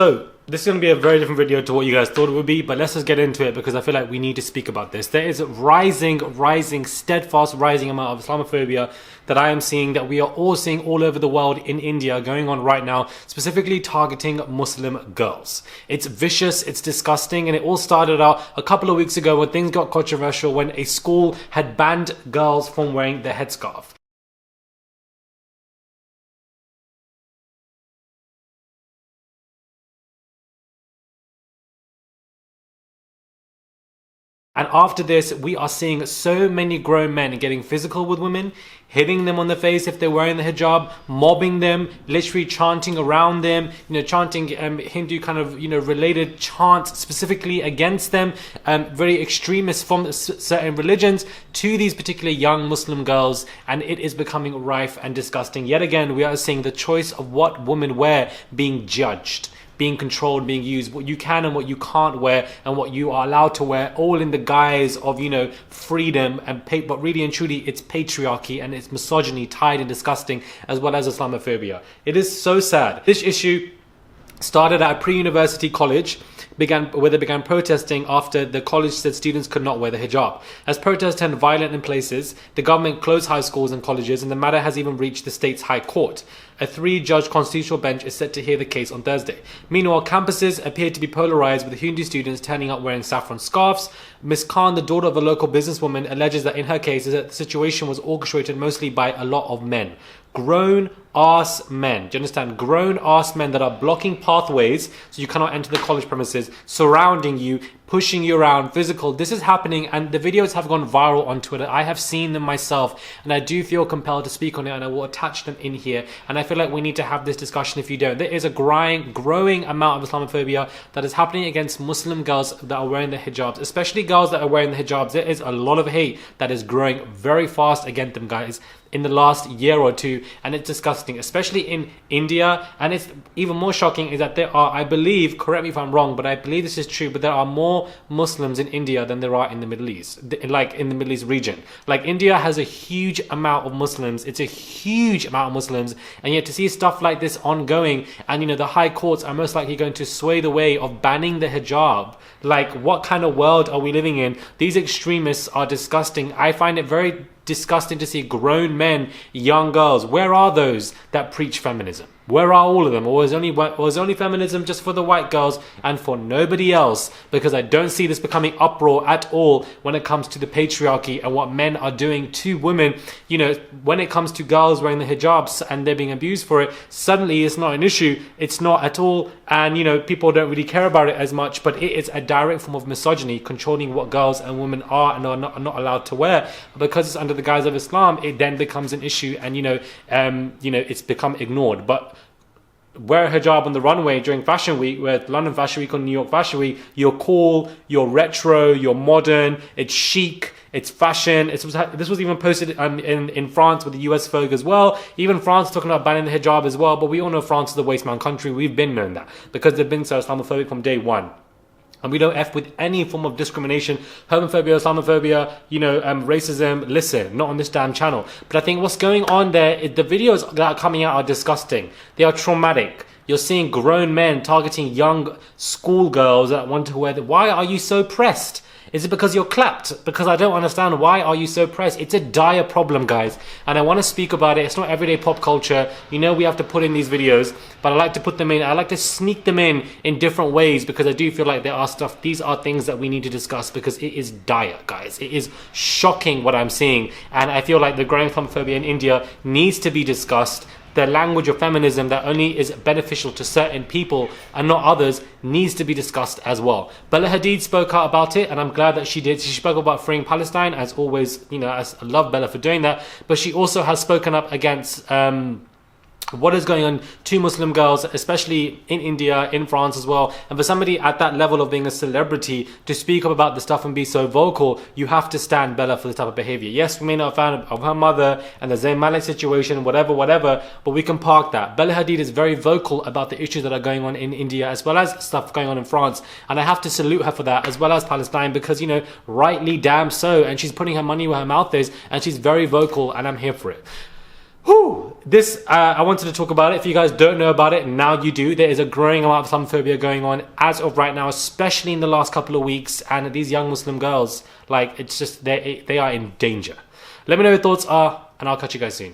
So, this is going to be a very different video to what you guys thought it would be, but let's just get into it because I feel like we need to speak about this. There is a steadfast rising amount of Islamophobia that I am seeing, that we are all seeing all over the world in India going on right now, specifically targeting Muslim girls. It's vicious, it's disgusting, and it all started out a couple of weeks ago when things got controversial when a school had banned girls from wearing the headscarf. And after this, we are seeing so many grown men getting physical with women, hitting them on the face if they're wearing the hijab, mobbing them, literally chanting around them, chanting Hindu kind of, related chants specifically against them, very extremist from certain religions to these particular young Muslim girls. And it is becoming rife and disgusting. Yet again, we are seeing the choice of what women wear being judged, being controlled, being used, what you can and what you can't wear, and what you are allowed to wear, all in the guise of, freedom and but really and truly it's patriarchy and it's misogyny tied and disgusting, as well as Islamophobia. It is so sad. This issue started at a pre-university college where they began protesting after the college said students could not wear the hijab. As protests turned violent in places, the government closed high schools and colleges, and the matter has even reached the state's high court. A 3-judge constitutional bench is set to hear the case on Thursday. Meanwhile, campuses appear to be polarized, with Hindu students turning up wearing saffron scarves. Ms. Khan, the daughter of a local businesswoman, alleges that in her case that the situation was orchestrated mostly by a lot of men. Grown-ass men. Do you understand? Grown-ass men that are blocking pathways so you cannot enter the college premises, surrounding you, pushing you around, physical. This is happening, and the videos have gone viral on Twitter. I have seen them myself, and I do feel compelled to speak on it, and I will attach them in here. And I feel like we need to have this discussion if you don't. There is a growing amount of Islamophobia that is happening against Muslim girls that are wearing the hijabs, especially girls that are wearing the hijabs. There is a lot of hate that is growing very fast against them, guys, in the last year or two, and it's disgusting, especially in India. And it's even more shocking is that there are, I believe, correct me if I'm wrong, but I believe this is true, but there are more Muslims in India than there are in the Middle East, like in the Middle East region. Like, India has a huge amount of Muslims. It's a huge amount of Muslims, and yet to see stuff like this ongoing, and the high courts are most likely going to sway the way of banning the hijab. Like, what kind of world are we living in? These extremists are disgusting. I find it very disgusting to see grown men, young girls. Where are those that preach feminism? Where are all of them? Or is only feminism just for the white girls and for nobody else? Because I don't see this becoming uproar at all when it comes to the patriarchy and what men are doing to women. When it comes to girls wearing the hijabs and they're being abused for it, suddenly it's not an issue. It's not at all. And, people don't really care about it as much, but it is a direct form of misogyny, controlling what girls and women are and are not allowed to wear. Because it's under the guise of Islam, it then becomes an issue, and, it's become ignored. But wear a hijab on the runway during Fashion Week, where London Fashion Week or New York Fashion Week, you're cool, you're retro, you're modern, it's chic, it's fashion. This was even posted in France with the US Vogue as well. Even France is talking about banning the hijab as well, but we all know France is a waste man country. We've been known that because they've been so Islamophobic from day one. And we don't F with any form of discrimination, homophobia, Islamophobia, racism. Listen, not on this damn channel. But I think what's going on there is the videos that are coming out are disgusting. They are traumatic. You're seeing grown men targeting young schoolgirls that want to wear why are you so pressed? Is it because you're clapped? Because I don't understand. Why are you so pressed? It's a dire problem, guys. And I want to speak about it. It's not everyday pop culture. We have to put in these videos, but I like to put them in. I like to sneak them in different ways, because I do feel like these are things that we need to discuss, because it is dire, guys. It is shocking what I'm seeing. And I feel like the growing Islamophobia in India needs to be discussed. The language of feminism that only is beneficial to certain people and not others needs to be discussed as well. Bella Hadid spoke out about it, and I'm glad that she did. She spoke about freeing Palestine, as always. I love Bella for doing that. But she also has spoken up against what is going on to Muslim girls, especially in India, in France as well. And for somebody at that level of being a celebrity to speak up about the stuff and be so vocal, you have to stand Bella for this type of behavior. Yes, we may not have a fan of her mother and the Zayn Malik situation, whatever, but we can park that. Bella Hadid is very vocal about the issues that are going on in India, as well as stuff going on in France. And I have to salute her for that, as well as Palestine, because, rightly damn so. And she's putting her money where her mouth is, and she's very vocal, and I'm here for it. Whew. This, I wanted to talk about it. If you guys don't know about it, now you do. There is a growing amount of Islamophobia going on as of right now, especially in the last couple of weeks. And these young Muslim girls, like, it's just, they are in danger. Let me know your thoughts are, and I'll catch you guys soon.